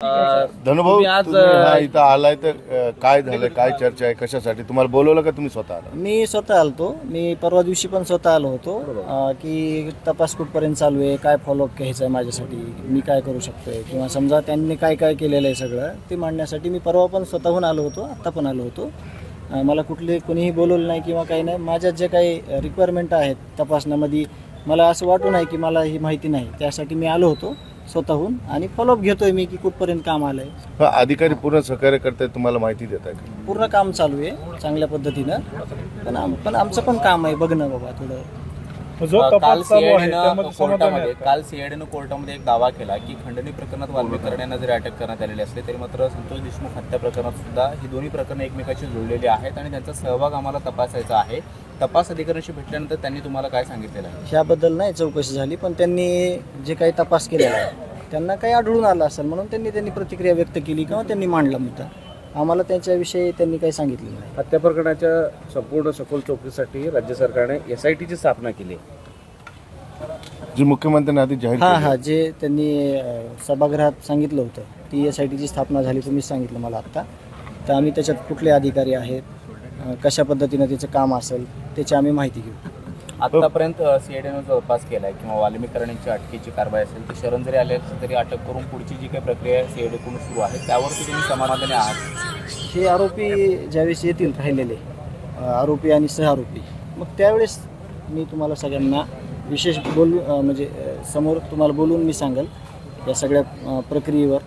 धनुभाऊ तुम्ही आज इथं आलाय तर काय झालं, काय चर्चा आहे, कशासाठी तुम्हाला बोलवलं का तुम्ही स्वतः आला? मी स्वतः आलतो. मी परवा दिवशी पण स्वतः आलो होतो की तपास कुठपर्यंत चालू आहे, काय फॉलोअप घ्यायचं आहे माझ्यासाठी, मी काय करू शकतोय किंवा समजा त्यांनी काय काय केलेलं आहे सगळं ते मांडण्यासाठी मी परवा पण स्वतःहून आलो होतो, आत्ता पण आलो होतो. मला कोणीही बोलवलं नाही किंवा काही नाही. माझ्या जे काही रिक्वायरमेंट आहेत तपासण्यामध्ये मला असं वाटू नाही की मला ही माहिती नाही, त्यासाठी मी आलो होतो स्वतःहून आणि फॉलोअप घेतोय मी की कुठपर्यंत काम आलंय. अधिकारी पूर्ण सहकार्य करतायत, तुम्हाला माहिती देत आहे? पूर्ण काम चालू आहे चांगल्या पद्धतीनं, पण आमचं पण काम आहे बघणं बाबा थोडं. काल सीआयडीनं कोर्टामध्ये एक दावा केला की खंडणी प्रकरणात वाल्मीकरण यांना जरी अटक करण्यात आलेली असली तरी मात्र संतोष देशमुख हत्या प्रकरणात सुद्धा ही दोन्ही प्रकरणं एकमेकाशी जुळलेली आहेत आणि त्यांचा सहभाग आम्हाला तपासायचा आहे. तपास अधिकाऱ्यांशी भेटल्यानंतर त्यांनी तुम्हाला काय सांगितलेलं आहे? ह्याबद्दल नाही चौकशी झाली, पण त्यांनी जे काही तपास केलेला आहे त्यांना काही आढळून आलं असेल म्हणून त्यांनी प्रतिक्रिया व्यक्त केली किंवा त्यांनी मांडला मुद्दा. आम्हाला त्यांच्याविषयी त्यांनी काही सांगितलं नाही. हत्या प्रकरणाच्या संपूर्ण सखोल चौकशीसाठी राज्य सरकारने SITची स्थापना केली, जी मुख्यमंत्र्यांनी आधी जाहीर हां जे त्यांनी सभागृहात सांगितलं होतं ती SITची स्थापना झाली. तुम्हीच सांगितलं मला आत्ता. तर आम्ही त्याच्यात कुठले अधिकारी आहेत, कशा पद्धतीनं त्याचं काम असेल त्याची आम्ही माहिती घेऊ. आतापर्यंत सीआयडीनं जो तपास केला आहे किंवा वाल्मीकरण यांची अटकेची कारवाई असेल ती शरण जरी आले असेल तरी अटक करून पुढची जी काही प्रक्रिया सीआयडीकडून सुरू आहे त्यावरती तुम्ही समाधानी आहात? हे आरोपी ज्यावेळेस येतील राहिलेले आरोपी आणि सहआरोपी, मग त्यावेळेस मी तुम्हाला सगळ्यांना विशेष म्हणजे समोर तुम्हाला बोलून मी सांगेल या सगळ्या प्रक्रियेवर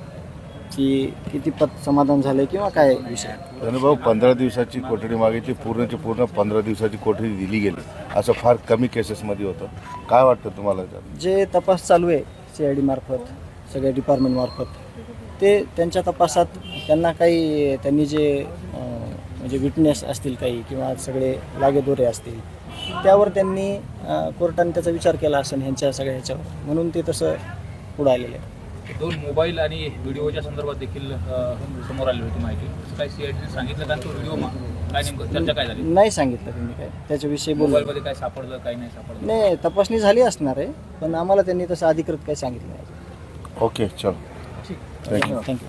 की किती समाधान झालं किंवा काय विषय. धनुभाऊ 15 दिवसाची कोठडी मागितली, पूर्णची पूर्ण 15 दिवसाची कोठडी दिली गेली, असं फार कमी केसेसमध्ये होतं. काय वाटतं तुम्हाला? जे तपास चालू आहे CID मार्फत सगळ्या डिपार्टमेंट मार्फत ते त्यांच्या तपासात त्यांनी जे म्हणजे विटनेस असतील काही किंवा सगळे लागेदोरे असतील त्यावर त्यांनी कोर्टाने त्याचा विचार केला असेल ह्यांच्या सगळ्या ह्याच्यावर, म्हणून ते तसं पुढं आलेलं आहे. 2 मोबाईल आणि व्हिडिओच्या संदर्भात देखील समोर आली होती माहिती. काय सीआयडीने सांगितलं का तो व्हिडिओ काय नेमकं चर्चा काय झाली? नाही सांगितलं त्यांनी काय त्याच्याविषयी. मोबाईलमध्ये काय सापडलं काय नाही सापडलं? नाही, तपासणी झाली असणार आहे पण आम्हाला त्यांनी तसं अधिकृत काही सांगितलं नाही. ओके, चलो, थँक्यू.